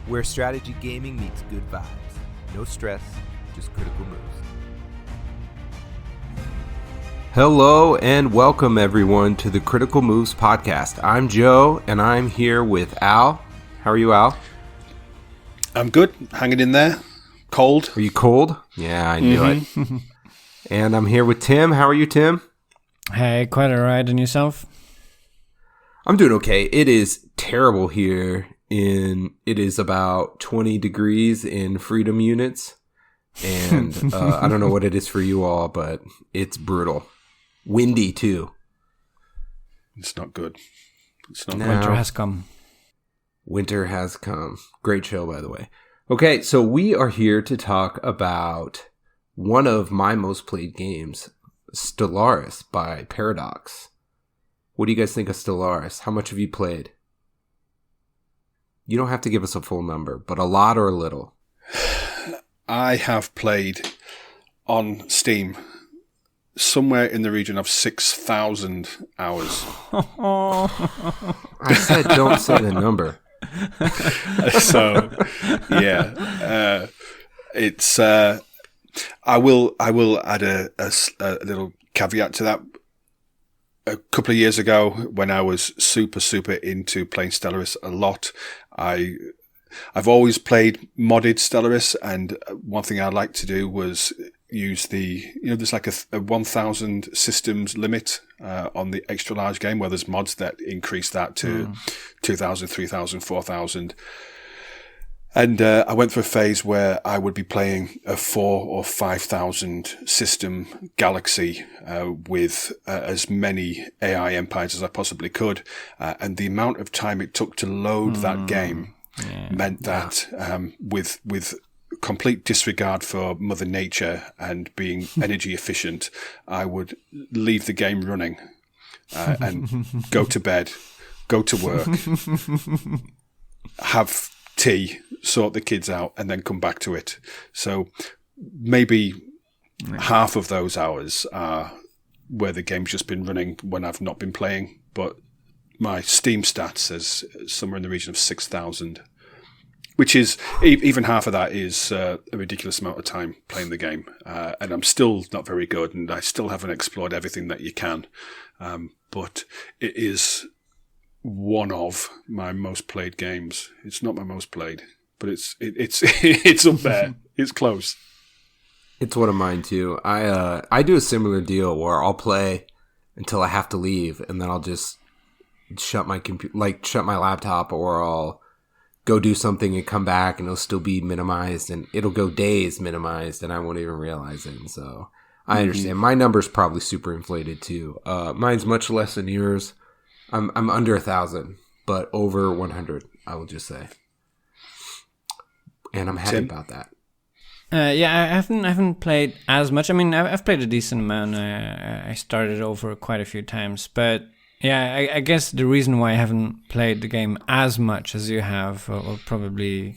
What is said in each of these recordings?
where strategy gaming meets good vibes. No stress, just critical moves. Hello and welcome everyone to the Critical Moves podcast. I'm Joe and I'm here with Al. How are you, Al? I'm good, hanging in there. Cold. Are you cold? Yeah, I knew it. And I'm here with Tim. How are you, Tim? Hey, quite alright. And yourself? I'm doing okay. It is terrible here. It is about 20 degrees in freedom units. And I don't know what it is for you all, but it's brutal. Windy, too. It's not good. It's not No. good. Winter has come. Winter has come. Great show, by the way. Okay, so we are here to talk about one of my most played games, Stellaris by Paradox. What do you guys think of Stellaris? How much have you played? You don't have to give us a full number, but a lot or a little. I have played on Steam somewhere in the region of 6,000 hours. I said don't say the number. So, yeah, it's. I will add a little caveat to that. A couple of years ago, when I was super into playing Stellaris a lot, I've always played modded Stellaris, and one thing I like to do was use there's like a 1,000 systems limit on the extra large game, where there's mods that increase that to 2,000, 3,000, 4,000. And I went through a phase where I would be playing a 4,000 or 5,000 system galaxy with as many AI empires as I possibly could. And the amount of time it took to load that game meant that with complete disregard for Mother Nature and being energy efficient, I would leave the game running and go to bed, go to work, have tea, sort the kids out, and then come back to it. So maybe half of those hours are where the game's just been running when I've not been playing, but my Steam stats says somewhere in the region of 6,000, which is, even half of that is a ridiculous amount of time playing the game. And I'm still not very good, and I still haven't explored everything that you can. But it is one of my most played games. It's not my most played, but it's it's up there. It's close. It's one of mine too. I do a similar deal where I'll play until I have to leave, and then I'll just shut my shut my laptop, or I'll go do something and come back, and it'll still be minimized, and it'll go days minimized, and I won't even realize it. And so I understand. My number's probably super inflated too. Mine's much less than yours. I'm under 1,000, but over 100, I will just say. And I'm happy about that. Yeah, I haven't played as much. I mean, I've played a decent amount. I started over quite a few times, but yeah, I guess the reason why I haven't played the game as much as you have will probably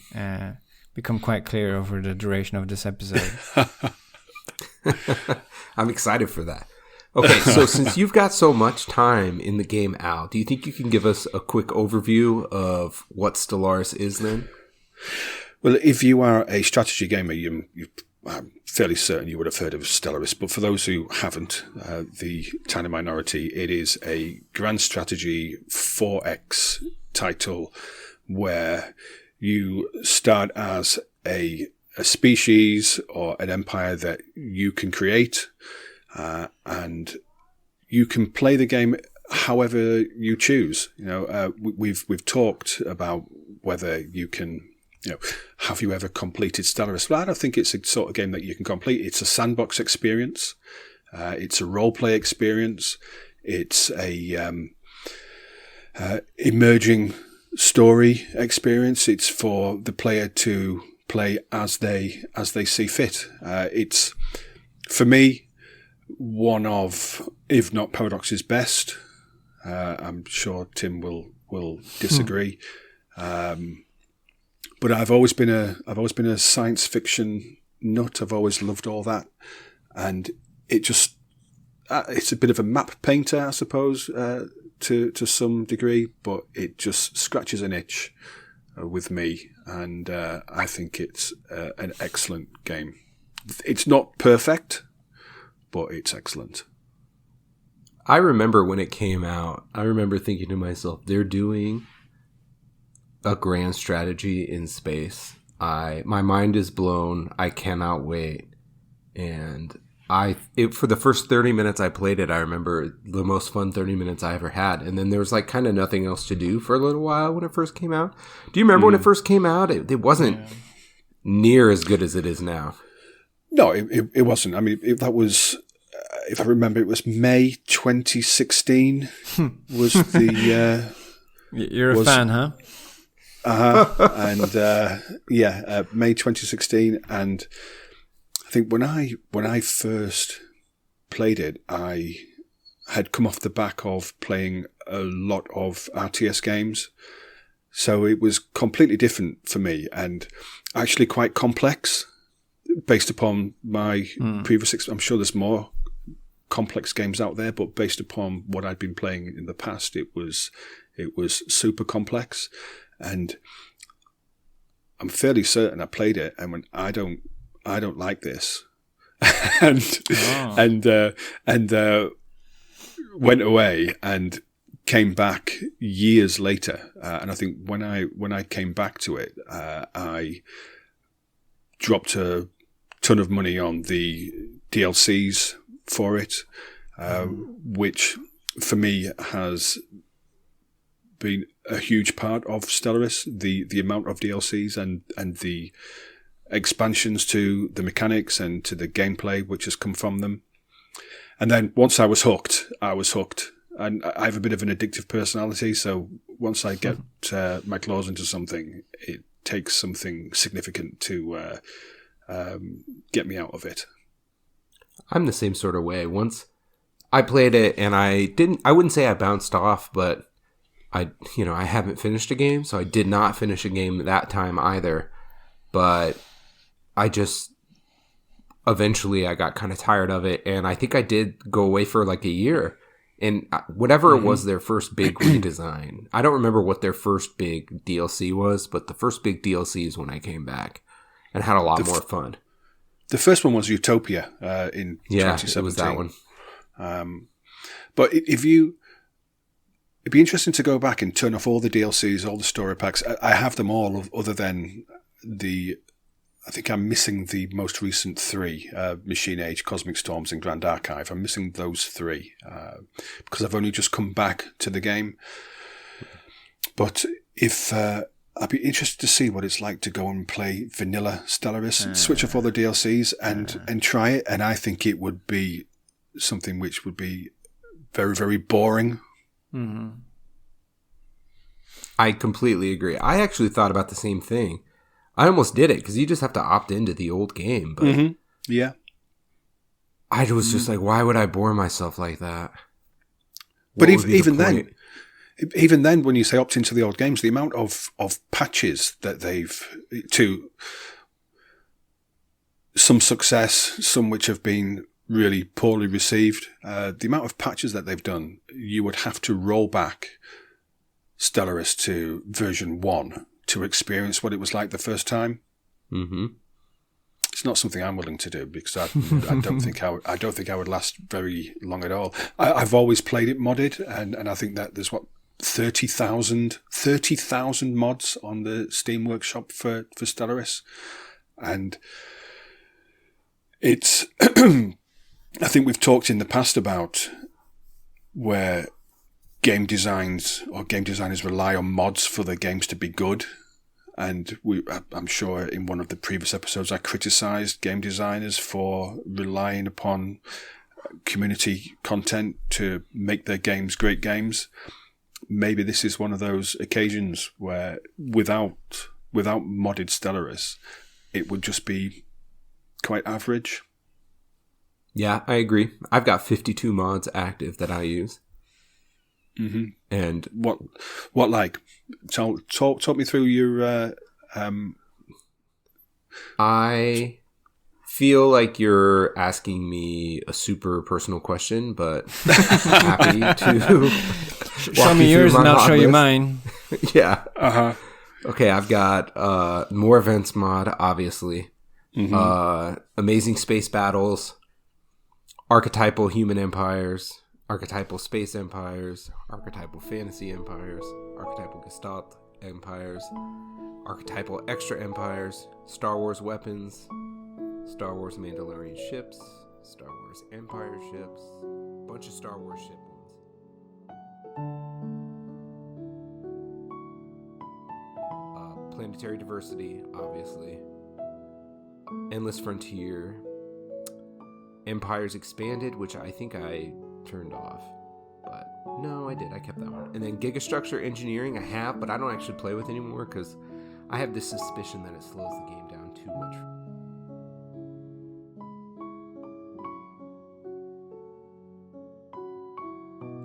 become quite clear over the duration of this episode. I'm excited for that. Okay, so since you've got so much time in the game, Al, do you think you can give us a quick overview of what Stellaris is then? Well, if you are a strategy gamer, I'm fairly certain you would have heard of Stellaris. But for those who haven't, the tiny minority, it is a grand strategy 4X title where you start as a species or an empire that you can create. And you can play the game however you choose. We've talked about whether you can, have you ever completed Stellaris? Well, I don't think it's a sort of game that you can complete. It's a sandbox experience. It's a role play experience. It's a emerging story experience. It's for the player to play as they see fit. It's, for me, one of, if not Paradox's best. I'm sure Tim will disagree. But I've always been a science fiction nut. I've always loved all that, and it just it's a bit of a map painter, I suppose, to some degree, but it just scratches an itch with me, and I think it's an excellent game. It's not perfect, but it's excellent. I remember when it came out, I remember thinking to myself, they're doing a grand strategy in space. My mind is blown. I cannot wait. And for the first 30 minutes I played it, I remember the most fun 30 minutes I ever had. And then there was like kind of nothing else to do for a little while when it first came out. Do you remember when it first came out? It wasn't near as good as it is now. No, it wasn't. I mean, that was, if I remember, it was May 2016 was the... You're a fan, huh? And May 2016, and I think when I first played it, I had come off the back of playing a lot of RTS games, so it was completely different for me and actually quite complex based upon my previous. I'm sure there's more complex games out there, but based upon what I'd been playing in the past, it was super complex. And I'm fairly certain I played it and went, I don't like this, and went away and came back years later. And I think when I came back to it, I dropped a ton of money on the DLCs for it, which for me has been a huge part of Stellaris, the amount of DLCs and the expansions to the mechanics and to the gameplay which has come from them. And then once I was hooked. And I have a bit of an addictive personality, so once I get my claws into something, it takes something significant to get me out of it. I'm the same sort of way. Once I played it and I wouldn't say I bounced off, but I haven't finished a game, so I did not finish a game that time either. But I just eventually I got kind of tired of it, and I think I did go away for like a year. And whatever it was, their first big redesign. I don't remember what their first big DLC was, but the first big DLC is when I came back and had a lot more fun. The first one was Utopia in 2017. It was that one. But it'd be interesting to go back and turn off all the DLCs, all the story packs. I have them all, other than I think I'm missing the most recent three, Machine Age, Cosmic Storms, and Grand Archive. I'm missing those three because I've only just come back to the game. But if I'd be interested to see what it's like to go and play vanilla Stellaris, switch off all the DLCs and try it. And I think it would be something which would be very, very boring. Mm-hmm. I completely agree. I actually thought about the same thing. I almost did it because you just have to opt into the old game. But yeah, I was just like, why would I bore myself like that? But even then, when you say opt into the old games, the amount of patches that they've to some success, some which have been really poorly received, the amount of patches that they've done, you would have to roll back Stellaris to version 1 to experience what it was like the first time. Mm-hmm. It's not something I'm willing to do because I don't think I would last very long at all. I've always played it modded, and I think that there's 30,000 mods on the Steam Workshop for Stellaris, and it's. I think we've talked in the past about where game designers rely on mods for their games to be good. And I'm sure in one of the previous episodes I criticised game designers for relying upon community content to make their games great games. Maybe this is one of those occasions where without modded Stellaris, it would just be quite average. Yeah, I agree. I've got 52 mods active that I use. Mm-hmm. And what like? Talk me through your. I feel like you're asking me a super personal question, but I'm happy to show me yours and I'll show you mine. Yeah. Okay, I've got more events mod, obviously. Amazing space battles, archetypal human empires, archetypal space empires, archetypal fantasy empires, archetypal gestalt empires, archetypal extra empires, Star Wars weapons, Star Wars Mandalorian ships, Star Wars Empire ships, bunch of Star Wars ship ones. Planetary diversity, obviously. Endless Frontier. Empires Expanded, which I think I turned off. But no, I did. I kept that one. And then Gigastructure Engineering I have, but I don't actually play with anymore because I have this suspicion that it slows the game down too much.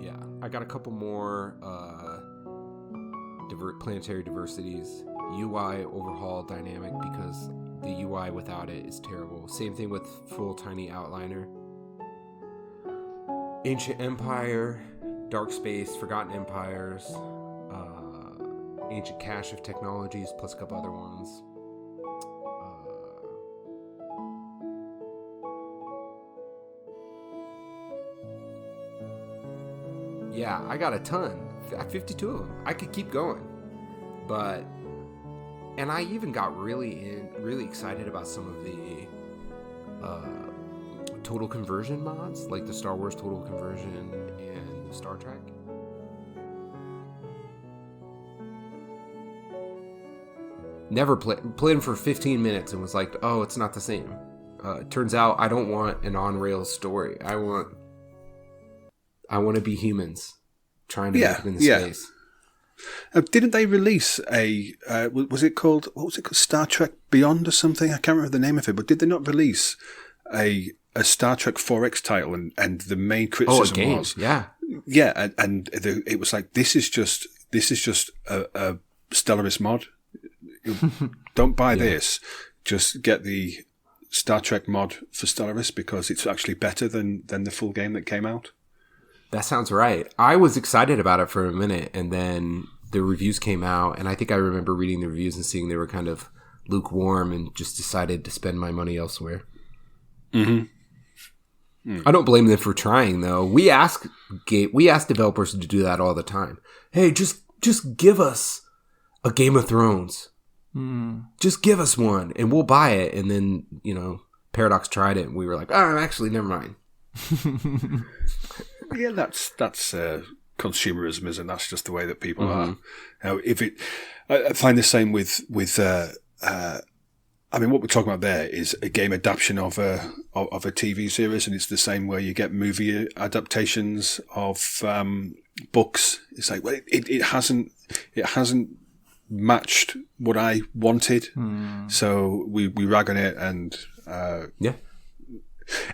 Yeah, I got a couple more planetary diversities. UI overhaul dynamic because the UI without it is terrible. Same thing with full tiny outliner. Ancient Empire, Dark Space, Forgotten Empires, Ancient Cache of Technologies, plus a couple other ones. Yeah, I got a ton. 52 of them. I could keep going. And I even got really excited about some of the total conversion mods, like the Star Wars Total Conversion and the Star Trek. Never played them for 15 minutes and was like, oh, it's not the same. Turns out I don't want an on-rails story. I want to be humans trying to make it in space. Didn't they release what was it called? Star Trek Beyond or something? I can't remember the name of it, but did they not release a Star Trek 4X title? And the main criticism was, it was like, this is just a Stellaris mod. Don't buy this. Just get the Star Trek mod for Stellaris because it's actually better than the full game that came out. That sounds right. I was excited about it for a minute, and then the reviews came out, and I think I remember reading the reviews and seeing they were kind of lukewarm and just decided to spend my money elsewhere. Mm-hmm. I don't blame them for trying, though. We ask developers to do that all the time. Hey, just give us a Game of Thrones. Just give us one, and we'll buy it. And then, Paradox tried it, and we were like, oh, actually, never mind. Yeah, that's consumerism, isn't it? That's just the way that people are. I find the same with what we're talking about there is a game adaptation of a TV series, and it's the same where you get movie adaptations of books. It's like, well, it hasn't matched what I wanted, so we rag on it, and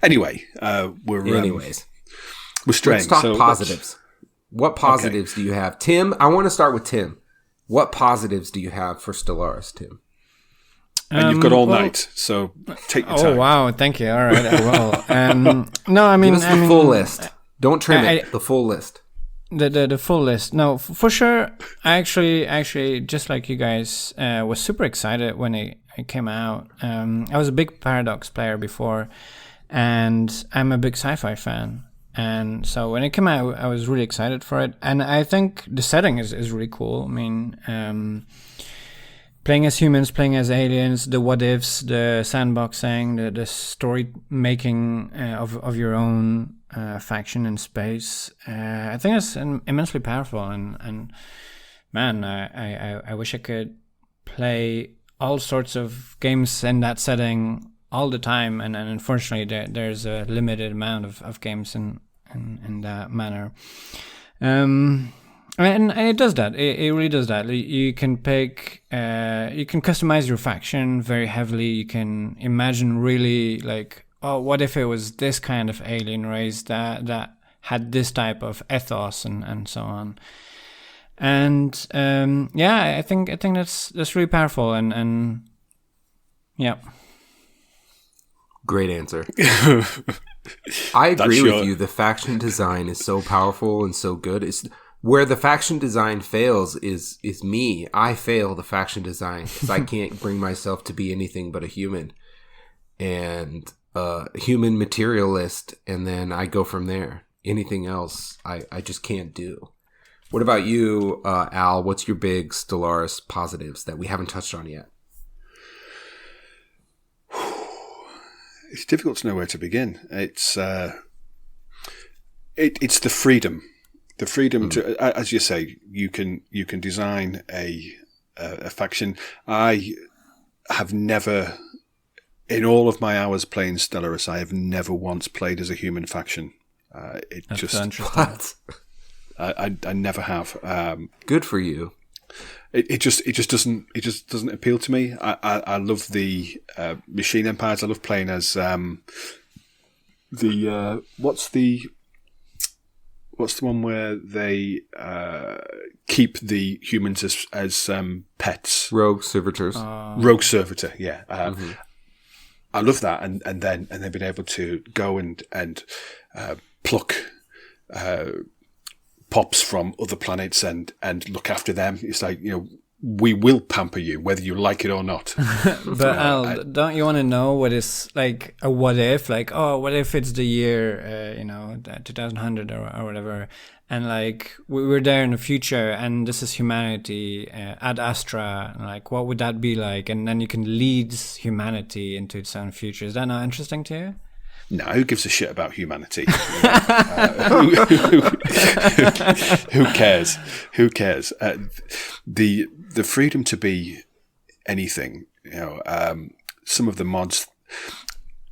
Anyway, we're straying. Let's talk positives. What positives do you have? Tim, I want to start with Tim. What positives do you have for Stellaris, Tim? And you've got all night, so take your time. Oh, wow. Thank you. All right, I will. No, I mean... Give us the full list. Don't trim it. The full list. The full list. No, for sure. I actually, just like you guys, was super excited when it came out. I was a big Paradox player before, and I'm a big sci-fi fan. And so when it came out, I was really excited for it. And I think the setting is really cool. I mean, playing as humans, playing as aliens, the what ifs, the sandboxing, the story making of your own faction in space. I think it's immensely powerful. And man, I wish I could play all sorts of games in that setting all the time, and unfortunately there's a limited amount of games in that manner. And it does that. It really does that. You can pick, you can customize your faction very heavily. You can imagine really like, oh, what if it was this kind of alien race that had this type of ethos and so on. And I think that's really powerful and yeah. Great answer. I agree with you. The faction design is so powerful and so good. It's Where the faction design fails is me. I fail the faction design because I can't bring myself to be anything but a human and a human materialist, and then I go from there. Anything else, I just can't do. What about you, Al? What's your big Stellaris positives that we haven't touched on yet? It's difficult to know where to begin. It's the freedom. The freedom to, as you say, you can design a faction. I have never, in all of my hours playing Stellaris, I have never once played as a human faction. That's just interesting. What? I never have. Good for you. It just doesn't appeal to me. I love the machine empires. I love playing as what's the one where they keep the humans as pets? Rogue servitors. Rogue servitor, yeah. I love that, and then being able to go and pluck pops from other planets and look after them. It's like, we will pamper you whether you like it or not. But Al, don't you want to know what is like a what if? Like, oh, what if it's the year 2100 or whatever, and like we're there in the future, and this is humanity ad astra. Like, what would that be like? And then you can lead humanity into its own future. Is that not interesting to you? No, who gives a shit about humanity? Who cares? Who cares? The freedom to be anything. Some of the mods,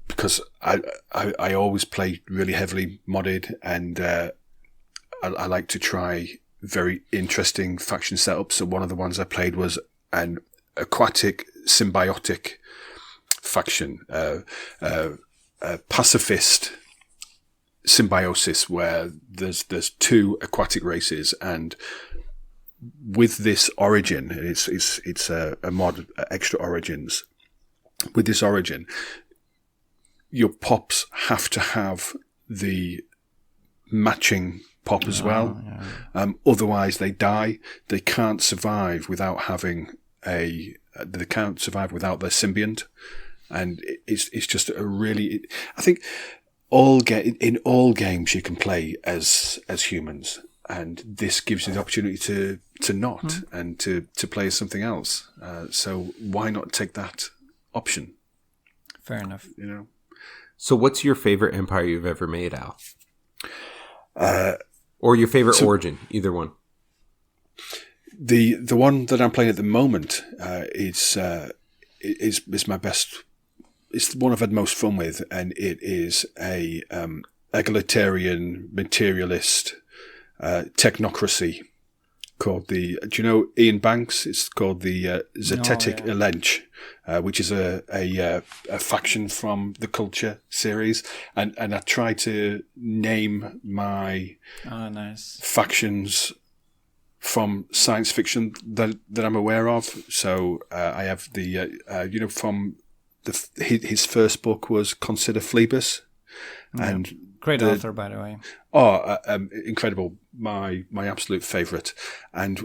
because I always play really heavily modded, and I like to try very interesting faction setups. So one of the ones I played was an aquatic symbiotic faction. Pacifist symbiosis where there's two aquatic races, and with this origin, it's a mod, extra origins. With this origin, your pops have to have the matching pop as well. Yeah. Otherwise, they die. They can't survive without having they can't survive without their symbiont. And it's just a really, I think in all games you can play as humans, and this gives you the opportunity to not and to play as something else. So why not take that option? Fair enough. So what's your favorite empire you've ever made, Al? Or your favorite origin, either one. The one that I'm playing at the moment is my best. It's the one I've had most fun with, and it is a egalitarian materialist technocracy called do you know Ian Banks? It's called the Zetetic Elench, which is a faction from the Culture series, and I try to name my factions from science fiction that I'm aware of. So I have from his first book was Consider Phoebus, and great author, by the way. Incredible! My absolute favourite. And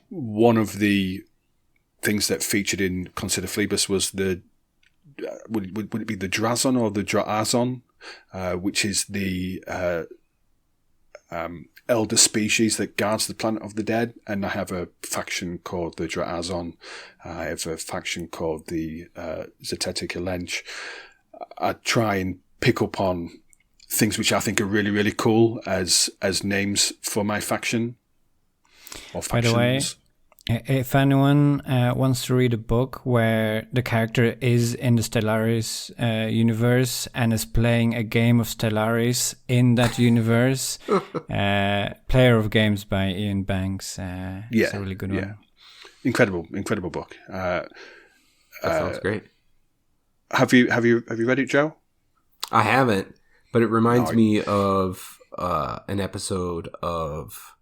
one of the things that featured in Consider Phoebus was would it be the Drazon or the Drazon, which is the elder species that guards the planet of the dead. And I have a faction called the Drazon. I have a faction called the Zetetic Elench. I try and pick up on things which I think are really, really cool as names for my faction or factions. By the way, if anyone wants to read a book where the character is in the Stellaris universe and is playing a game of Stellaris in that universe, Player of Games by Ian Banks. It's a really good one. Incredible book. That sounds great. Have you read it, Joe? I haven't, but it reminds me of an episode of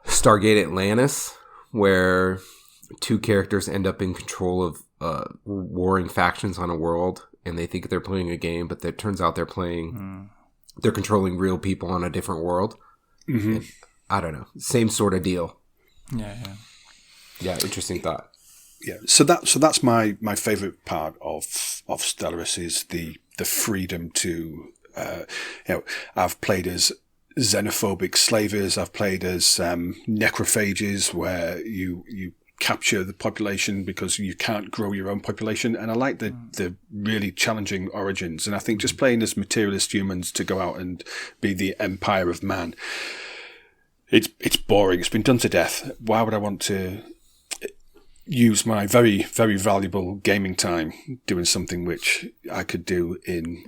Stargate Atlantis, where two characters end up in control of warring factions on a world, and they think they're playing a game, but it turns out they're controlling real people on a different world. Mm-hmm. I don't know, same sort of deal. Yeah. Yeah, interesting thought. Yeah, so that's my favorite part of Stellaris is the freedom to I've played as xenophobic slavers, I've played as necrophages where you capture the population because you can't grow your own population, and I like the really challenging origins, and I think just playing as materialist humans to go out and be the empire of man, it's boring. It's been done to death. Why would I want to use my very, very valuable gaming time doing something which I could do in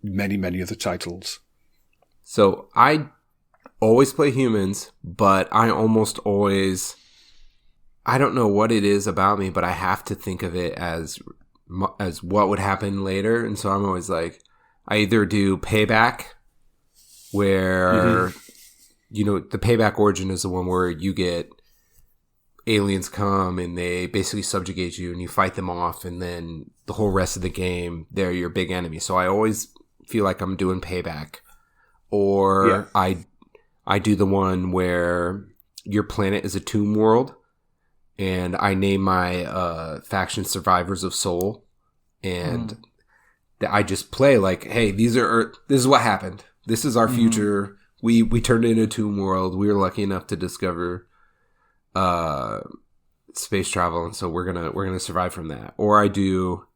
many, many other titles? So I always play humans, but I almost always, I don't know what it is about me, but I have to think of it as what would happen later. And so I'm always like, I either do payback, where, the payback origin is the one where you get aliens come and they basically subjugate you and you fight them off, and then the whole rest of the game, they're your big enemy. So I always feel like I'm doing payback. Or I do the one where your planet is a tomb world, and I name my faction Survivors of Soul, and I just play like, hey, this is what happened. This is our future. We turned into a tomb world. We were lucky enough to discover space travel, and so we're gonna survive from that. Or I do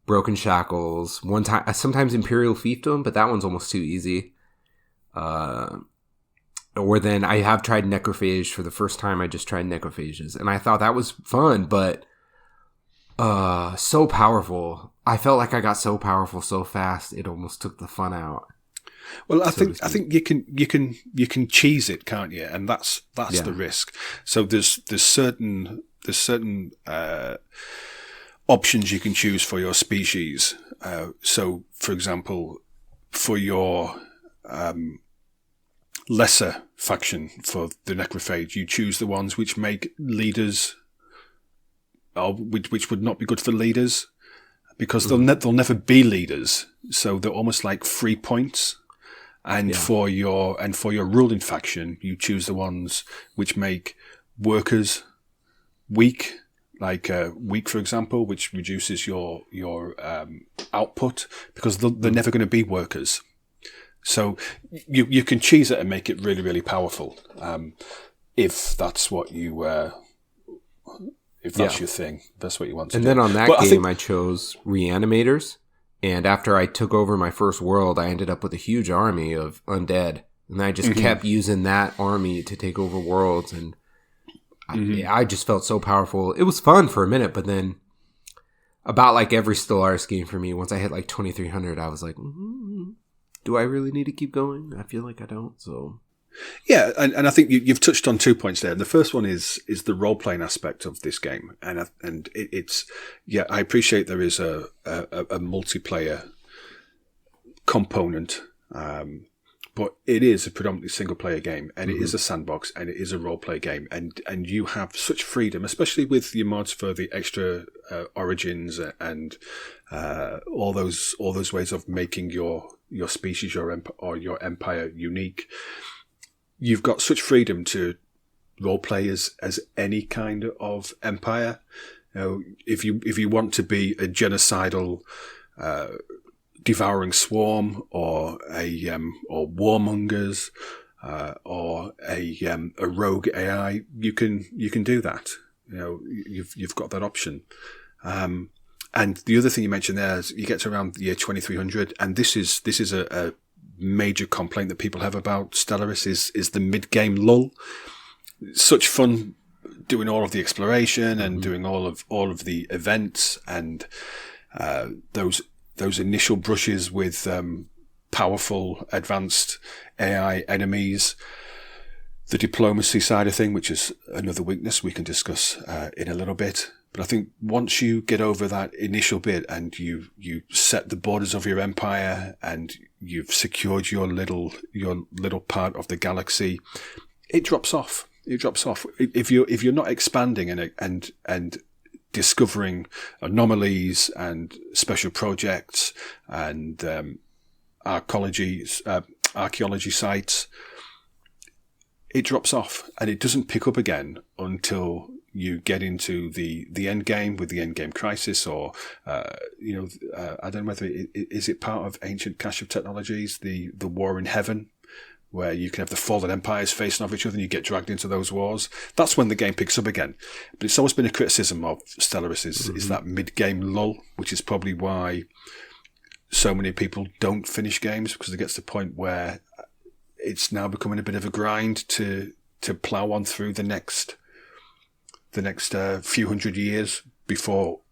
Broken Shackles. One time, sometimes Imperial Fiefdom, but that one's almost too easy. Or then I have tried Necrophage for the first time. I just tried Necrophages, and I thought that was fun, but so powerful. I felt like I got so powerful so fast, it almost took the fun out. Well, I think you can cheese it, can't you? And that's the risk. So there's certain options you can choose for your species. So, for example, for your lesser faction, for the Necrophage, you choose the ones which make leaders, or which would not be good for leaders, because they'll never be leaders. So they're almost like free points. And for your ruling faction, you choose the ones which make workers weak, like weak, for example, which reduces your output, because they're never going to be workers. So you can cheese it and make it really, really powerful, if that's what you if that's your thing, that's what you want to do. And then on that game, I chose Reanimators. And after I took over my first world, I ended up with a huge army of undead. And I just kept using that army to take over worlds. And I just felt so powerful. It was fun for a minute, but then about like every Stellaris game for me, once I hit like 2300, I was like, do I really need to keep going? I feel like I don't. So yeah, and I think you've touched on 2 points there. The first one is the role playing aspect of this game, and it's I appreciate there is a multiplayer component, but it is a predominantly single player game, and it is a sandbox, and it is a role play game, and you have such freedom, especially with your mods for the extra origins and all those ways of making your species or your empire unique. You've got such freedom to role play as any kind of empire. You know, if you want to be a genocidal, devouring swarm, or or warmongers, or a rogue AI, you can do that. You know, you've got that option. And the other thing you mentioned there is you get to around the year 2300, and this is a major complaint that people have about Stellaris is the mid-game lull. Such fun doing all of the exploration and doing all of the events, and those initial brushes with powerful, advanced AI enemies. The diplomacy side of thing, which is another weakness we can discuss in a little bit. But I think once you get over that initial bit and you set the borders of your empire and you've secured your little part of the galaxy, it drops off. It drops off. If you're not expanding and discovering anomalies and special projects and archaeology sites, it drops off and it doesn't pick up again until you get into the end game with the end game crisis, or I don't know whether is it part of Ancient Cache of Technologies, the war in heaven, where you can have the fallen empires facing off each other and you get dragged into those wars. That's when the game picks up again. But it's always been a criticism of Stellaris is that mid-game lull, which is probably why so many people don't finish games, because it gets to the point where it's now becoming a bit of a grind to plow on through the next few hundred years before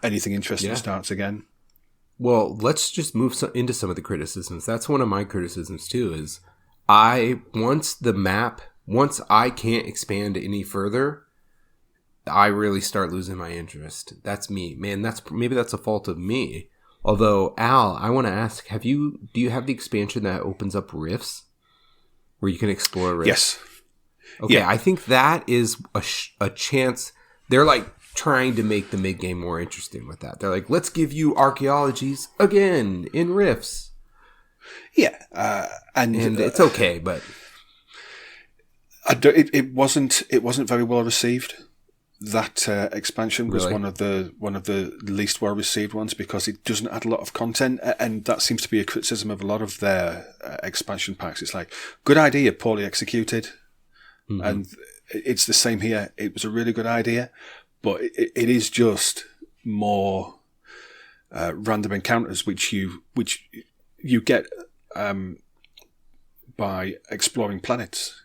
anything interesting starts again. Well, let's just move into some of the criticisms. That's one of my criticisms too, is once I can't expand any further, I really start losing my interest. That's me, man. Maybe that's a fault of me. Although, Al, I want to ask, do you have the expansion that opens up rifts where you can explore rifts? Yes. Okay, yeah. I think that is a chance. They're like trying to make the mid-game more interesting with that. They're like, let's give you archaeologies again in rifts. Yeah, and it's okay, but it wasn't very well received. That expansion was really? one of the least well received ones, because it doesn't add a lot of content, and that seems to be a criticism of a lot of their expansion packs. It's like, good idea, poorly executed. Mm-hmm. And it's the same here. It was a really good idea, but it is just more random encounters which you get by exploring planets.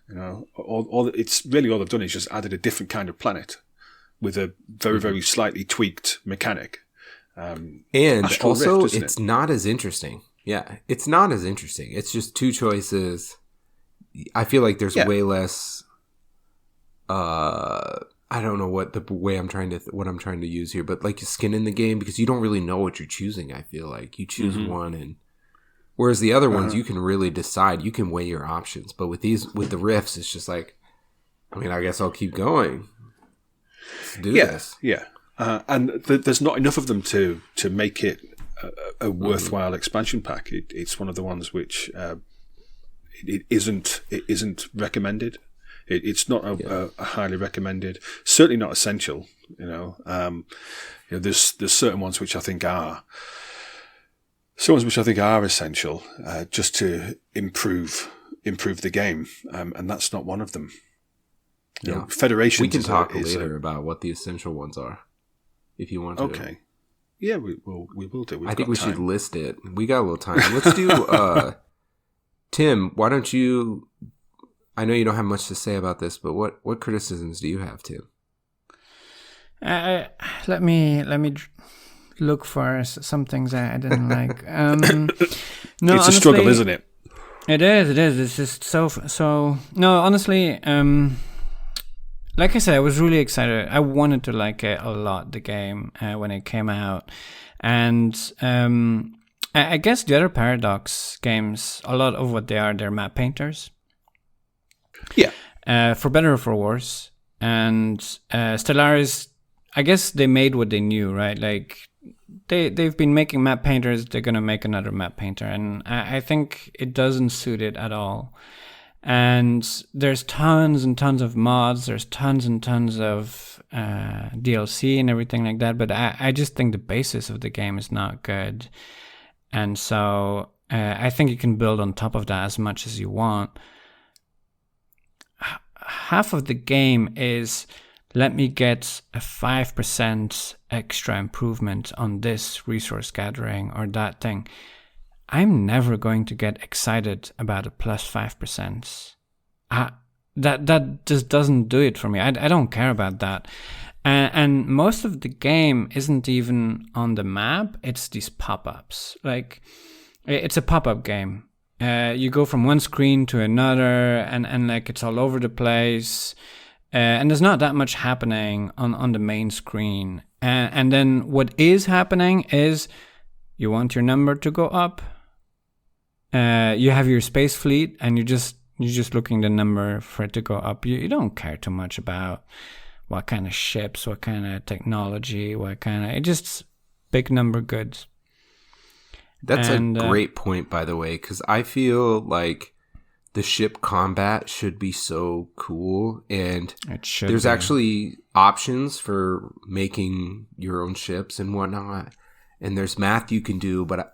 All it's really all they've done is just added a different kind of planet with a very very slightly tweaked mechanic. And also, Rift, it's not as interesting. Yeah, it's not as interesting. It's just two choices. I feel like there's way less. I don't know what I'm trying to use here, but like skin in the game, because you don't really know what you're choosing. I feel like you choose one, and whereas the other ones you can really decide, you can weigh your options. But with the rifts, it's just like, I mean, I guess I'll keep going. Let's do this. Yeah, and there's not enough of them to make it a worthwhile expansion pack. It's one of the ones which it isn't recommended. It's not a highly recommended. Certainly not essential. There's certain ones which I think are. Some ones which I think are essential, just to improve the game, and that's not one of them. Federation. We can talk later about what the essential ones are, if you want to. Okay. Yeah, we will do. I think we should list it. We got a little time. Let's do. Tim, why don't you? I know you don't have much to say about this, but what criticisms do you have, Tim? Let me look for some things I didn't like. No, it's honestly, a struggle, isn't it? It is. It's just so. No, honestly, like I said, I was really excited. I wanted to like it a lot, the game, when it came out, and I guess the other Paradox games, a lot of what they're map painters. Yeah. For better or for worse. And Stellaris, I guess they made what they knew, right? Like they've been making map painters, they're gonna make another map painter, and I think it doesn't suit it at all. And there's tons and tons of mods, there's tons and tons of DLC and everything like that, but I just think the basis of the game is not good. And so I think you can build on top of that as much as you want. Half of the game is, let me get a 5% extra improvement on this resource gathering or that thing. I'm never going to get excited about a plus 5%. That just doesn't do it for me. I don't care about that. And most of the game isn't even on the map. It's these pop-ups. Like, it's a pop-up game. You go from one screen to another, and like it's all over the place, and there's not that much happening on the main screen. And then what is happening is, you want your number to go up. You have your space fleet, and you're just looking the number for it to go up. You don't care too much about what kind of ships, what kind of technology, it just big number goods. That's a great point, by the way, because I feel like the ship combat should be so cool, and there's be. actually options for making your own ships and whatnot, and there's math you can do, but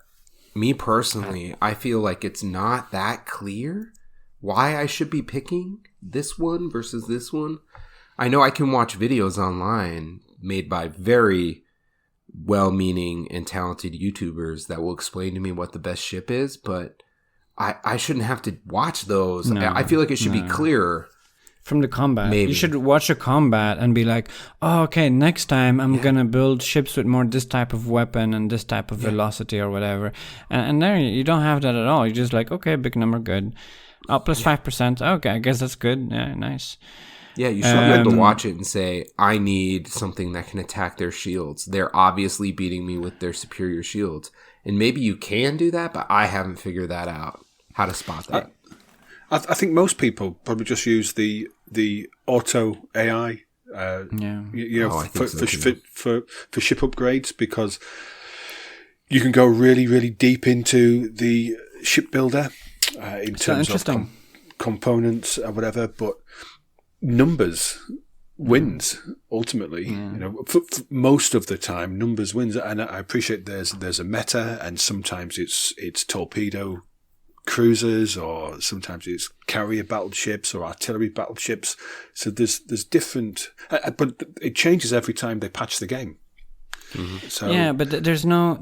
me personally, I feel like it's not that clear why I should be picking this one versus this one. I know I can watch videos online made by very well-meaning and talented YouTubers that will explain to me what the best ship is, but I shouldn't have to watch those. No, I feel like it should be clearer. From the combat. Maybe. You should watch a combat and be like, oh, okay, next time I'm going to build ships with more this type of weapon and this type of velocity or whatever. And there you don't have that at all. You're just like, okay, big number, good. Oh, plus 5%. Okay, I guess that's good. Yeah, nice. Yeah, you should be able to watch it and say, I need something that can attack their shields. They're obviously beating me with their superior shields. And maybe you can do that, but I haven't figured that out, how to spot that. I think most people probably just use the auto AI, for ship upgrades, because you can go really, really deep into the shipbuilder in terms of components or whatever. But numbers wins ultimately. For most of the time, numbers wins, and I appreciate there's a meta, and sometimes it's torpedo cruisers, or sometimes it's carrier battleships or artillery battleships. So there's different, but it changes every time they patch the game. Mm-hmm. So yeah, but there's no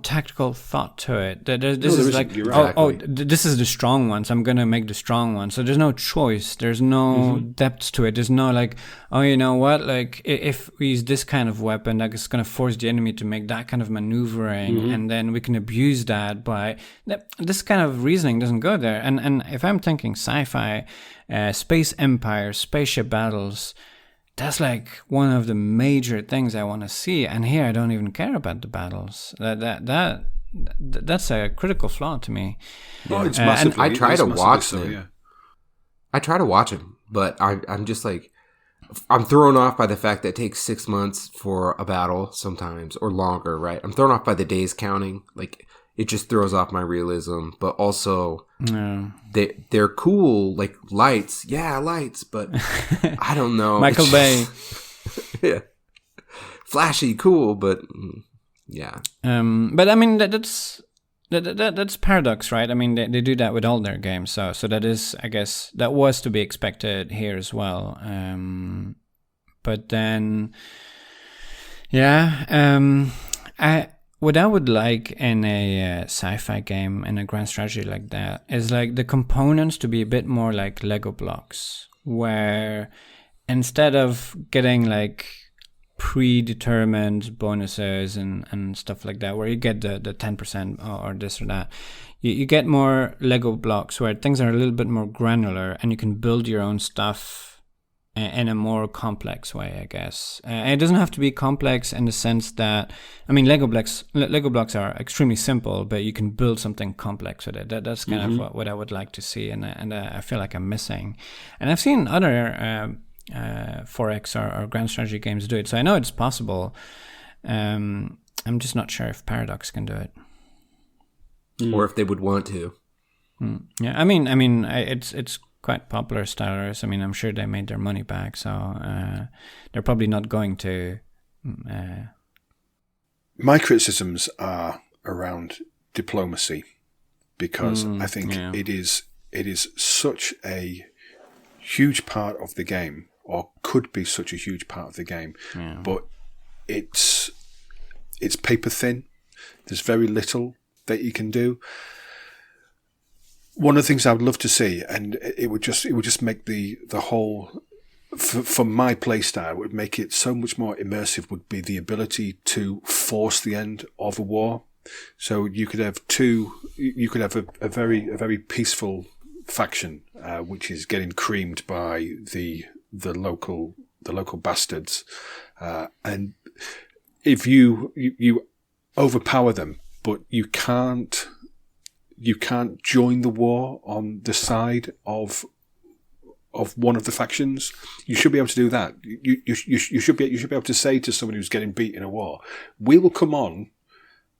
tactical thought to it. This is like, this is the strong one, so I'm gonna make the strong one. So there's no choice. There's no depth to it. There's no like, oh, you know what? Like if we use this kind of weapon, that is gonna force the enemy to make that kind of maneuvering, and then we can abuse that by this kind of reasoning doesn't go there. And if I'm thinking sci-fi, space empire, spaceship battles. That's like one of the major things I want to see, and here I don't even care about the battles. That's a critical flaw to me. Well, it's massively, I try to watch them. Yeah. I try to watch them, but I'm just like, I'm thrown off by the fact that it takes 6 months for a battle sometimes, or longer, right? I'm thrown off by the days counting. Like, it just throws off my realism, but also they're cool, like lights. Yeah, lights, but I don't know. Michael Bay. Yeah. Flashy, cool, but yeah. But I mean, that's Paradox, right? I mean, they do that with all their games. So that is, I guess, that was to be expected here as well. But then, what I would like in a sci-fi game, in a grand strategy like that, is like the components to be a bit more like Lego blocks, where instead of getting like predetermined bonuses and stuff like that, where you get the 10% or this or that, you get more Lego blocks where things are a little bit more granular and you can build your own stuff in a more complex way, I guess. It doesn't have to be complex in the sense that, I mean, Lego blocks are extremely simple, but you can build something complex with it. That's kind of what I would like to see, and I feel like I'm missing. And I've seen other 4X or grand strategy games do it, so I know it's possible. I'm just not sure if Paradox can do it, or if they would want to. Yeah, I mean, it's quite popular, Stellaris. I mean, I'm sure they made their money back, so they're probably not going to. My criticisms are around diplomacy, because I think it is such a huge part of the game, or could be such a huge part of the game, but it's paper thin. There's very little that you can do. One of the things I would love to see, and it would just make the whole, for my playstyle, it would make it so much more immersive, would be the ability to force the end of a war. So you could have a very peaceful faction, which is getting creamed by the local bastards, and if you overpower them, but you can't join the war on the side of one of the factions. You should be able to do that. You should be able to say to someone who's getting beat in a war, we will come on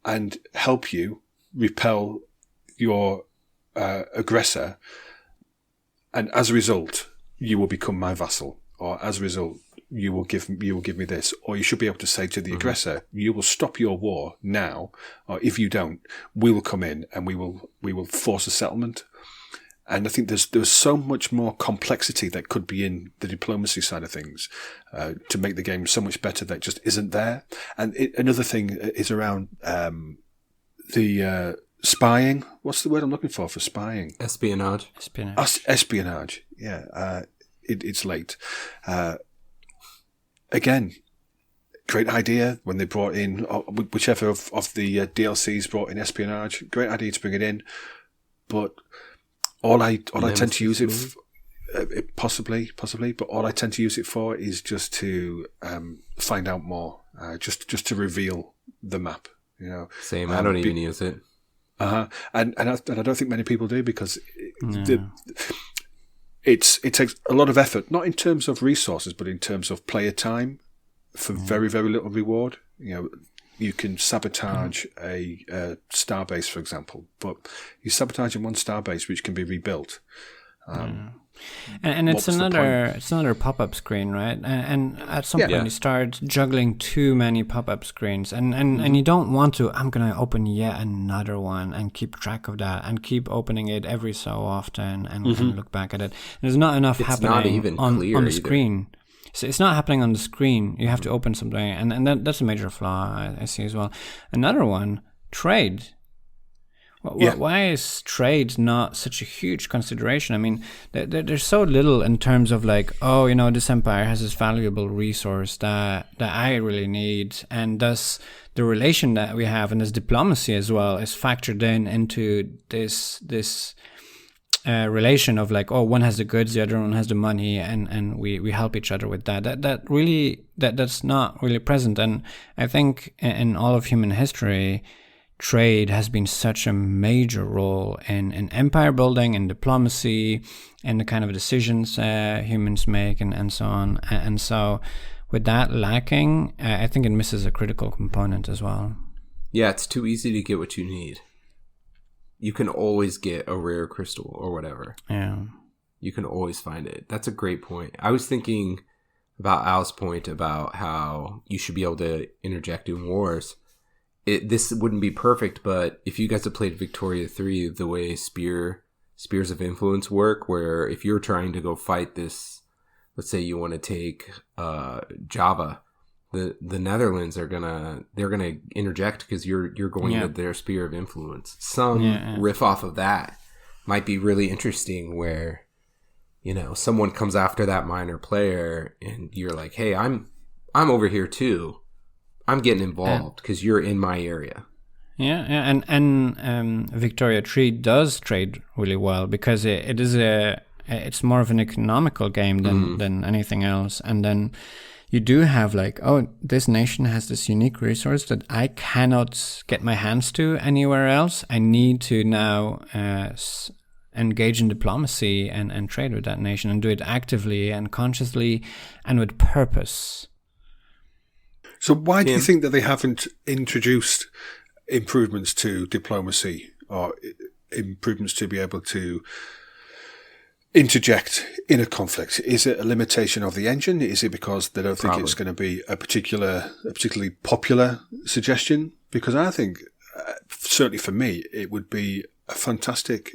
and help you repel your aggressor, and as a result, you will become my vassal, or as a result, you will give me this, or you should be able to say to the aggressor, you will stop your war now, or if you don't, we will come in and we will force a settlement. And I think there's so much more complexity that could be in the diplomacy side of things to make the game so much better that just isn't there. And another thing is around the spying. What's the word I'm looking for spying? Espionage. Espionage. Yeah. It's late. Again, great idea when they brought in whichever of the DLCs brought in espionage. Great idea to bring it in, but all I tend to use it possibly, but all I tend to use it for is just to find out more, just to reveal the map. Same. I don't even use it. And I don't think many people do, because it takes a lot of effort, not in terms of resources, but in terms of player time, for very, very little reward. You can sabotage a starbase, for example, but you're sabotaging one starbase which can be rebuilt. And it's another pop-up screen, right? And at some point you start juggling too many pop-up screens, and you don't want to. I'm gonna open yet another one and keep track of that, and keep opening it every so often and look back at it. There's not enough happening on the screen. So it's not happening on the screen. You have to open something, and that's a major flaw I see as well. Another one, trade. Why is trade not such a huge consideration? I mean, there's so little in terms of like, this empire has this valuable resource that I really need, and thus the relation that we have and this diplomacy as well is factored into this relation of like, one has the goods, the other one has the money, and we help each other with that. That's not really present, and I think in all of human history, trade has been such a major role in empire building and diplomacy and the kind of decisions humans make and so on. And so with that lacking, I think it misses a critical component as well. Yeah, it's too easy to get what you need. You can always get a rare crystal or whatever. Yeah. You can always find it. That's a great point. I was thinking about Al's point about how you should be able to interject in wars. This wouldn't be perfect, but if you guys have played Victoria 3, the way spears of influence work, where if you're trying to go fight this, let's say you want to take Java, the Netherlands they're gonna interject because you're going into their sphere of influence. Some riff off of that might be really interesting, where someone comes after that minor player and you're like, hey, I'm over here too. I'm getting involved because you're in my area. Yeah, and Victoria 3 does trade really well, because it's more of an economical game than anything else. And then you do have like, this nation has this unique resource that I cannot get my hands to anywhere else. I need to now engage in diplomacy and trade with that nation, and do it actively and consciously and with purpose. So why do you think that they haven't introduced improvements to diplomacy, or improvements to be able to interject in a conflict? Is it a limitation of the engine? Is it because they don't think it's going to be a particularly popular suggestion? Because I think, certainly for me, it would be a fantastic...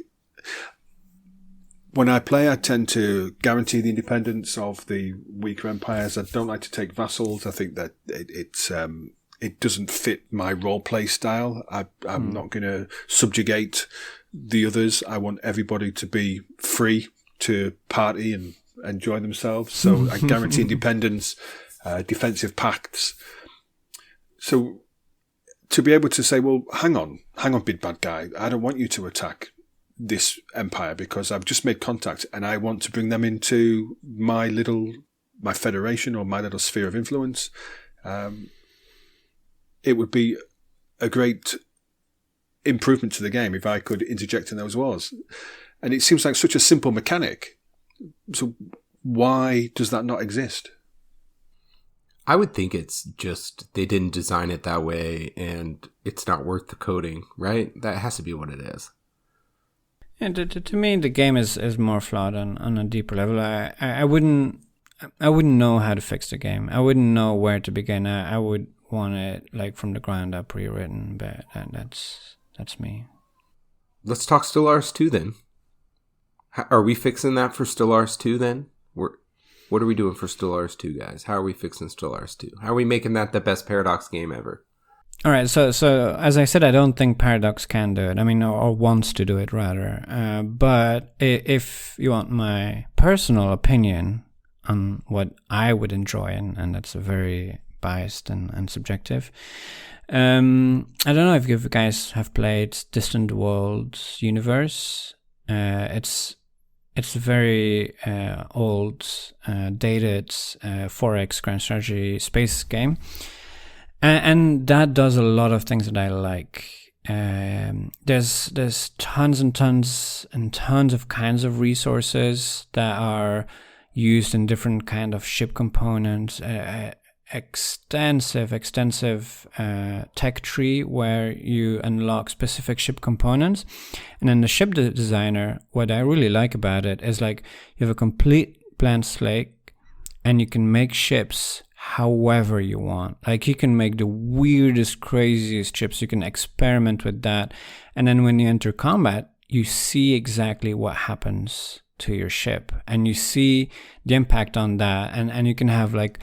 When I play, I tend to guarantee the independence of the weaker empires. I don't like to take vassals. I think that it doesn't fit my role-play style. I'm not going to subjugate the others. I want everybody to be free to party and enjoy themselves. So I guarantee independence, defensive pacts. So to be able to say, well, hang on, big bad guy, I don't want you to attack this empire because I've just made contact and I want to bring them into my federation or my little sphere of influence. It would be a great improvement to the game if I could interject in those wars. And it seems like such a simple mechanic. So why does that not exist? I would think it's just they didn't design it that way and it's not worth the coding, right? That has to be what it is. Yeah, to me, the game is more flawed on a deeper level. I wouldn't know how to fix the game. I wouldn't know where to begin. I would want it like from the ground up rewritten, but that's me. Let's talk Stellaris 2 then. Are we fixing that for Stellaris 2 then? What are we doing for Stellaris 2, guys? How are we fixing Stellaris 2? How are we making that the best Paradox game ever? All right, so as I said, I don't think Paradox can do it. I mean, or wants to do it rather. But if you want my personal opinion on what I would enjoy, and that's very biased and subjective. I don't know if you guys have played Distant Worlds Universe. It's a very old, dated 4X grand strategy space game. And that does a lot of things that I like. There's tons and tons and tons of kinds of resources that are used in different kind of ship components. Extensive tech tree where you unlock specific ship components. And then the ship designer, what I really like about it is like you have a complete blank slate and you can make ships however you want. Like you can make the weirdest, craziest ships. You can experiment with that. And then when you enter combat, you see exactly what happens to your ship. And you see the impact on that. And you can have like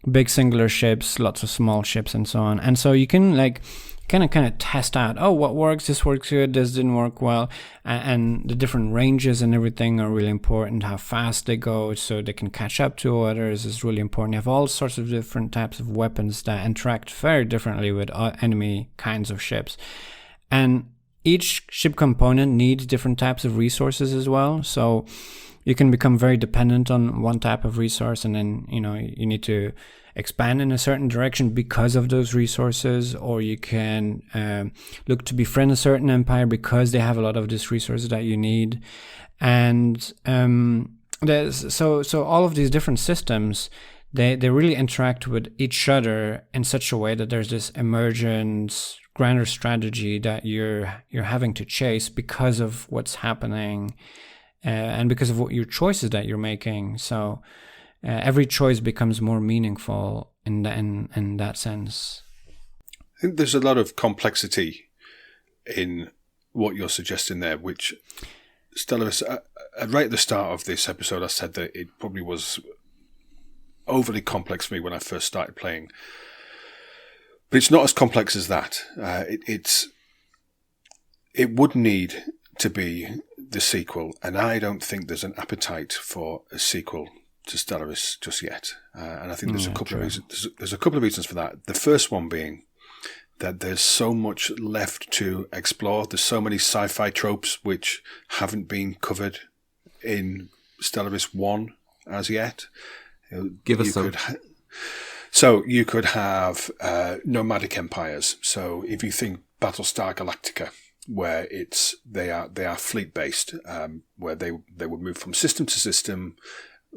big singular ships, lots of small ships and so on. And so you can like kind of test out, oh, what works, this works good, this didn't work well, and the different ranges and everything are really important. How fast they go so they can catch up to others is really important. You have all sorts of different types of weapons that interact very differently with enemy kinds of ships, and each ship component needs different types of resources as well. So you can become very dependent on one type of resource, and then you need to expand in a certain direction because of those resources, or you can look to befriend a certain empire because they have a lot of these resources that you need. And there's so all of these different systems, they really interact with each other in such a way that there's this emergent grander strategy that you're having to chase because of what's happening and because of what your choices that you're making. So every choice becomes more meaningful in that sense. I think there's a lot of complexity in what you're suggesting there, which Stellaris, right at the start of this episode, I said that it probably was overly complex for me when I first started playing. But it's not as complex as that. It would need to be the sequel, and I don't think there's an appetite for a sequel to Stellaris just yet. And I think there's a couple of reasons. There's a couple of reasons for that. The first one being that there's so much left to explore. There's so many sci-fi tropes which haven't been covered in Stellaris 1 as yet. Give us some. So you could have nomadic empires. So if you think Battlestar Galactica, where they are fleet based, where they would move from system to system.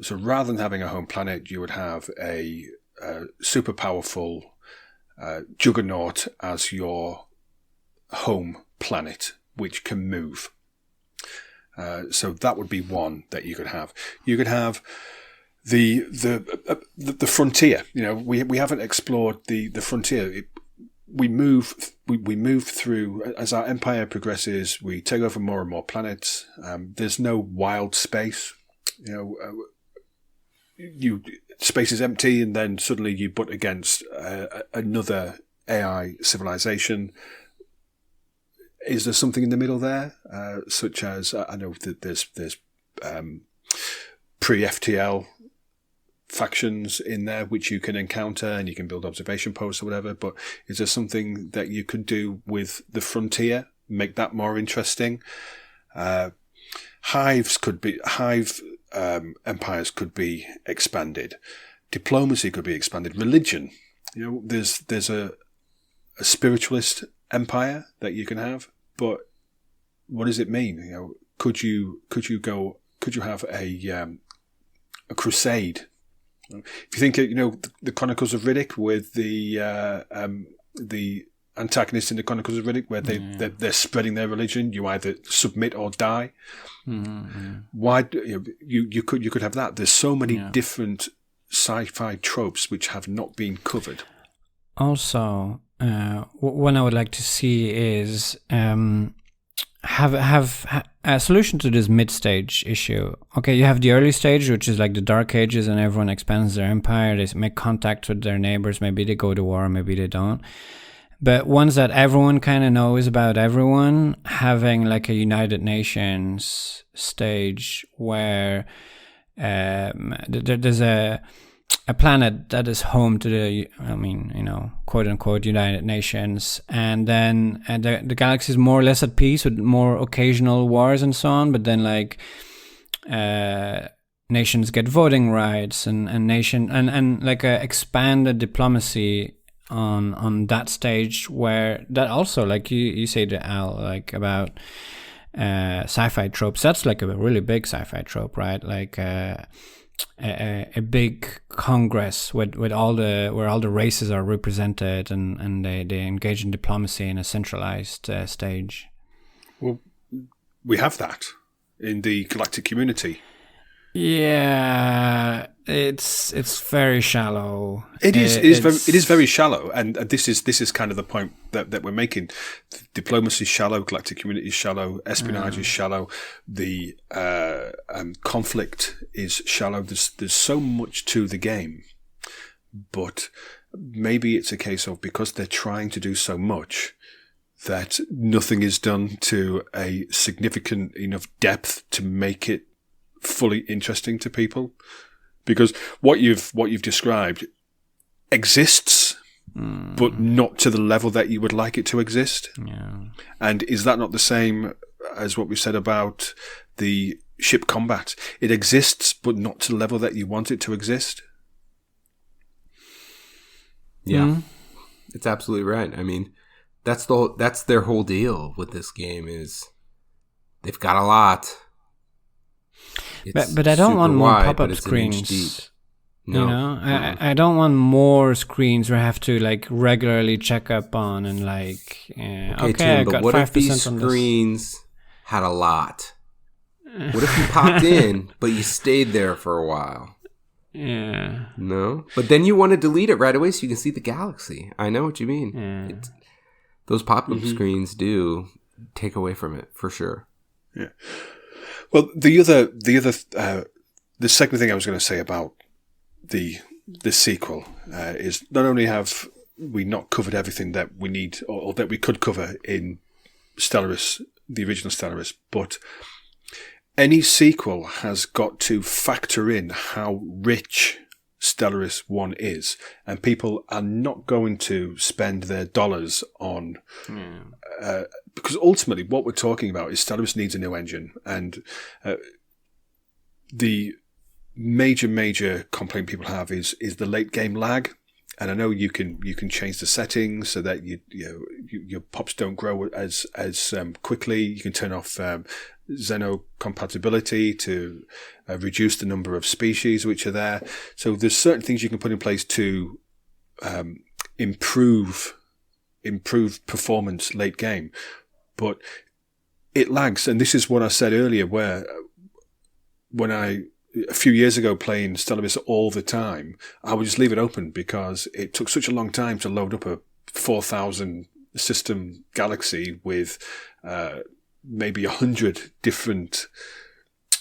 So rather than having a home planet, you would have a super powerful juggernaut as your home planet, which can move. So that would be one that you could have. You could have the frontier. We haven't explored the frontier. We move through as our empire progresses. We take over more and more planets. There's no wild space. Space is empty, and then suddenly you butt against another AI civilization. Is there something in the middle there, such as I know that there's pre-FTL factions in there which you can encounter, and you can build observation posts or whatever. But is there something that you could do with the frontier, make that more interesting? Hive empires could be expanded. Diplomacy could be expanded. Religion, there's a spiritualist empire that you can have, but what does it mean? Could you have a crusade? If you think, the Chronicles of Riddick with the antagonists in the Chronicles of Riddick, where they're spreading their religion. You either submit or die. Why you could have that? There's so many different sci-fi tropes which have not been covered. Also, what I would like to see is have a solution to this mid-stage issue. Okay, you have the early stage, which is like the Dark Ages, and everyone expands their empire. They make contact with their neighbors. Maybe they go to war, maybe they don't. But ones that everyone kind of knows about everyone, having like a United Nations stage where there's a planet that is home to the, quote unquote, United Nations, and then the galaxy is more or less at peace with more occasional wars and so on. But then like nations get voting rights and like a expanded diplomacy on that stage, where that also, like you say to Al, like about sci-fi tropes, that's like a really big sci-fi trope, right? Like a big congress with all the races are represented, and they engage in diplomacy in a centralized stage. Well, we have that in the galactic community. Yeah, it's very shallow. It is very shallow, and this is kind of the point that we're making. Diplomacy is shallow, galactic community is shallow, espionage is shallow, the conflict is shallow. There's so much to the game, but maybe it's a case of, because they're trying to do so much, that nothing is done to a significant enough depth to make it fully interesting to people. Because what you've described exists, but not to the level that you would like it to exist. Yeah. And is that not the same as what we said about the ship combat? It exists, but not to the level that you want it to exist. Yeah, it's absolutely right. I mean, that's their whole deal with this game, is they've got a lot. But I don't want more pop-up screens. No. I don't want more screens where I have to like regularly check up on and like. Okay, Tim, but what if these screens had a lot? What if you popped in, but you stayed there for a while? Yeah. No, but then you want to delete it right away so you can see the galaxy. I know what you mean. Yeah. Those pop-up screens do take away from it for sure. Yeah. Well, the second thing I was going to say about the sequel is, not only have we not covered everything that we need or that we could cover in Stellaris, the original Stellaris, but any sequel has got to factor in how rich Stellaris 1 is, and people are not going to spend their dollars on because ultimately what we're talking about is Stellaris needs a new engine, and the major complaint people have is the late game lag. And I know you can change the settings so that your pops don't grow as quickly. You can turn off Xeno compatibility to reduce the number of species which are there. So there's certain things you can put in place to improve performance late game, but it lags. And this is what I said earlier, where a few years ago playing Stellaris all the time, I would just leave it open because it took such a long time to load up a 4,000 system galaxy with maybe 100 different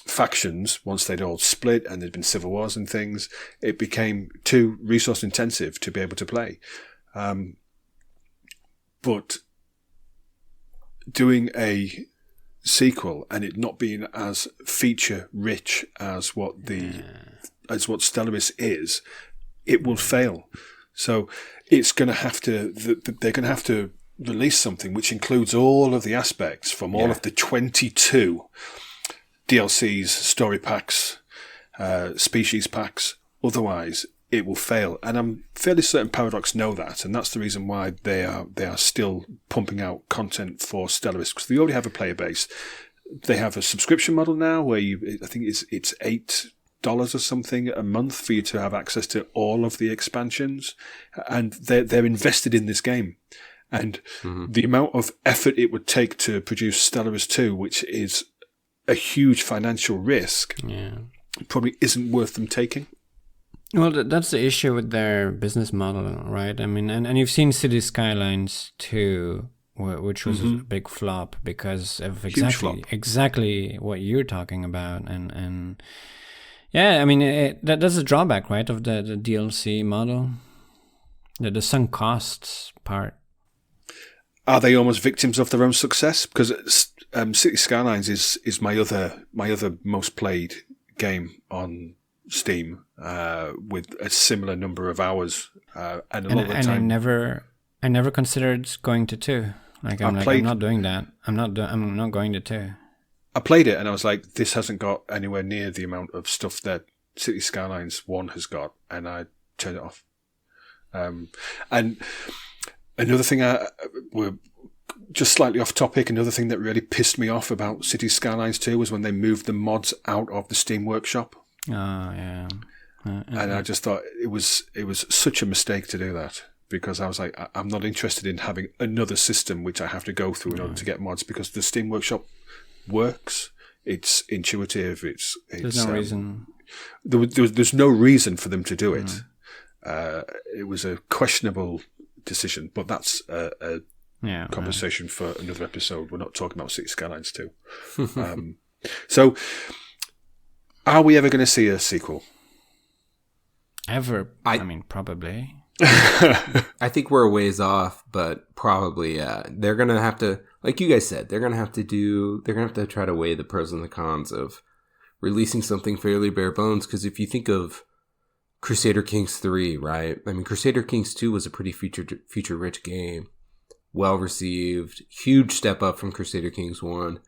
factions. Once they'd all split and there'd been civil wars and things, it became too resource intensive to be able to play. But doing a sequel and it not being as feature rich as what Stellaris is, it will fail. So it's going to have to. They're going to have to release something which includes all of the aspects from all of the 22 DLCs, story packs, species packs. Otherwise, it will fail. And I'm fairly certain Paradox know that, and that's the reason why they are still pumping out content for Stellaris, because they already have a player base. They have a subscription model now where I think it's $8 or something a month for you to have access to all of the expansions, and they're invested in this game. And the amount of effort it would take to produce Stellaris 2, which is a huge financial risk, probably isn't worth them taking. Well, that's the issue with their business model, right? I mean, and you've seen City Skylines 2, which was a big flop because of exactly what you're talking about. And yeah, I mean, that's a drawback, right, of the DLC model, the sunk costs part. Are they almost victims of their own success? Because City Skylines is my other most played game on Steam, with a similar number of hours, and a lot of the time. I never considered going to 2. I'm not doing that. I'm not going to 2. I played it and I was like, this hasn't got anywhere near the amount of stuff that City Skylines 1 has got, and I turned it off. And another thing, we're just slightly off topic, another thing that really pissed me off about City Skylines 2 was when they moved the mods out of the Steam Workshop. Oh, yeah. And I just thought it was such a mistake to do that, because I was like, I'm not interested in having another system which I have to go through in order to get mods, because the Steam Workshop works. It's intuitive. There's no reason. There's no reason for them to do it. It was a questionable decision, but that's a conversation for another episode. We're not talking about City Skylines 2. So, are we ever going to see a sequel? Ever? I mean, probably. I think we're a ways off, but probably, yeah. They're going to have to, like you guys said, they're going to have to try to weigh the pros and the cons of releasing something fairly bare bones. Because if you think of Crusader Kings 3, right? I mean, Crusader Kings 2 was a pretty feature-rich game. Well received. Huge step up from Crusader Kings 1.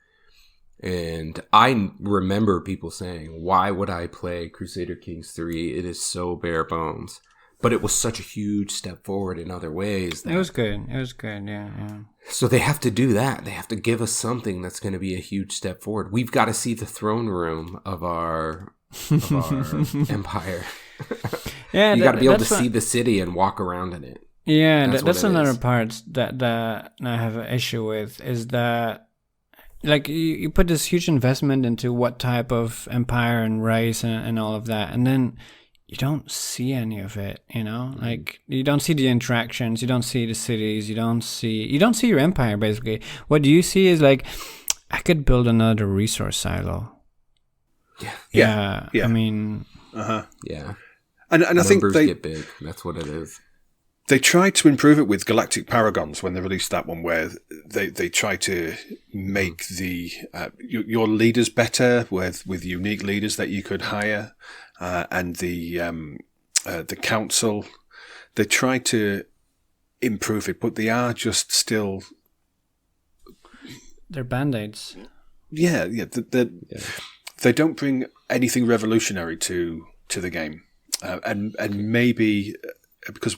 And I remember people saying, why would I play Crusader Kings 3? It is so bare bones. But it was such a huge step forward in other ways. It was good, yeah. So they have to do that. They have to give us something that's going to be a huge step forward. We've got to see the throne room of our empire. Yeah, you got to be able to see the city and walk around in it. Yeah, that's another part that I have an issue with, is that like you put this huge investment into what type of empire and race and all of that, and then you don't see any of it, you know? Like, you don't see the interactions, you don't see the cities, you don't see your empire, basically. What you see is like, I could build another resource silo. Yeah. I mean, yeah. And I think they get big. That's what it is. They tried to improve it with Galactic Paragons when they released that one, where they try to make the your leaders better with unique leaders that you could hire, and the council. They try to improve it, but they are just still. They're band-aids. Yeah. They don't bring anything revolutionary to the game, and maybe. Because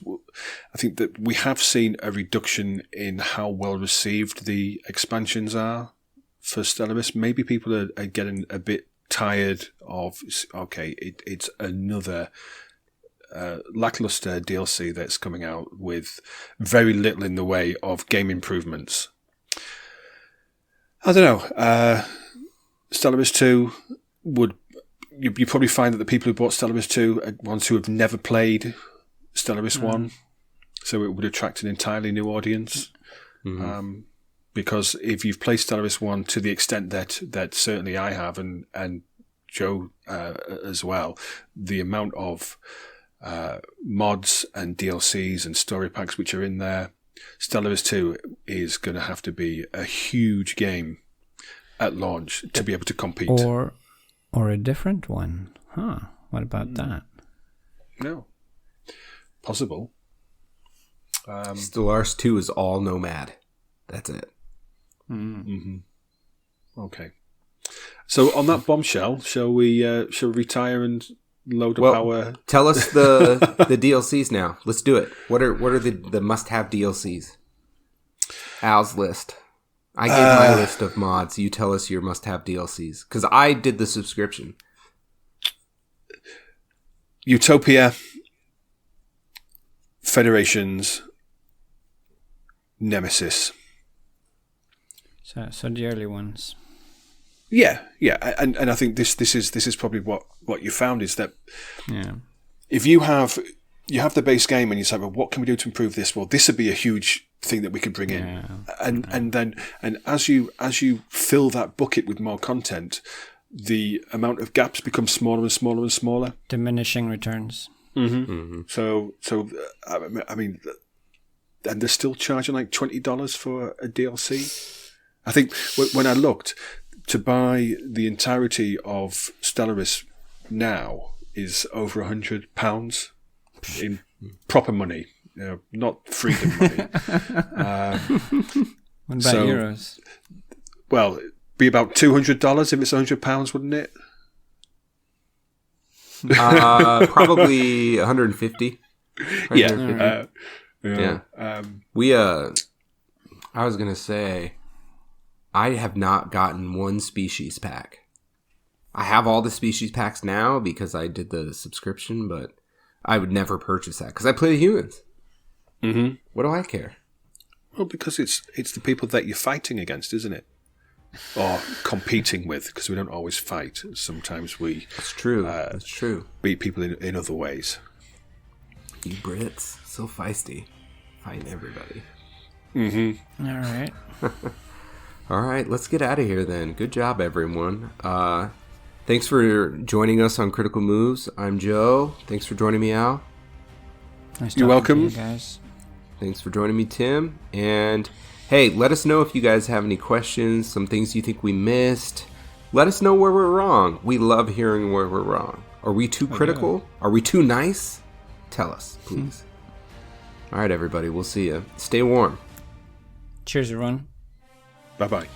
I think that we have seen a reduction in how well received the expansions are for Stellaris. Maybe people are getting a bit tired of, okay, it's another lackluster DLC that's coming out with very little in the way of game improvements. I don't know. Stellaris 2 you probably find that the people who bought Stellaris 2 are ones who have never played Stellaris 1, so it would attract an entirely new audience. Because if you've played Stellaris 1 to the extent that certainly I have, and Joe as well, the amount of mods and DLCs and story packs which are in there, Stellaris 2 is going to have to be a huge game at launch to be able to compete. Or a different one. What about that? No. Possible. Stellaris 2 is all Nomad. That's it. Okay. So on that bombshell, shall we retire and load up our... Tell us the DLCs now. Let's do it. What are the must-have DLCs? Al's list. I gave my list of mods. You tell us your must-have DLCs. Because I did the subscription. Utopia... Federations, Nemesis. So the early ones. Yeah, and I think this is probably what you found is that if you have the base game and you say, well, what can we do to improve this? Well, this would be a huge thing that we could bring in, and then as you fill that bucket with more content, the amount of gaps becomes smaller and smaller and smaller, diminishing returns. So I mean, and they're still charging like $20 for a DLC. I think when I looked, to buy the entirety of Stellaris now is over £100 in proper money, not freedom money. What about euros? Well, it'd be about $200 if it's £100, wouldn't it? Probably 150. Yeah. I was gonna say, I have not gotten one species pack. I have all the species packs now because I did the subscription, but I would never purchase that because I play the humans. Mm-hmm. What do I care? Well, because it's the people that you're fighting against, isn't it? Or competing with, because we don't always fight. Sometimes we... That's true. That's true. Beat people in other ways. You Brits, so feisty. Fighting everybody. Mm-hmm. All right. All right, let's get out of here then. Good job, everyone. Thanks for joining us on Critical Moves. I'm Joe. Thanks for joining me, Al. Nice You're welcome. you guys. Thanks for joining me, Tim. And hey, let us know if you guys have any questions, some things you think we missed. Let us know where we're wrong. We love hearing where we're wrong. Are we too critical? Are we too nice? Tell us, please. All right, everybody. We'll see you. Stay warm. Cheers, everyone. Bye-bye.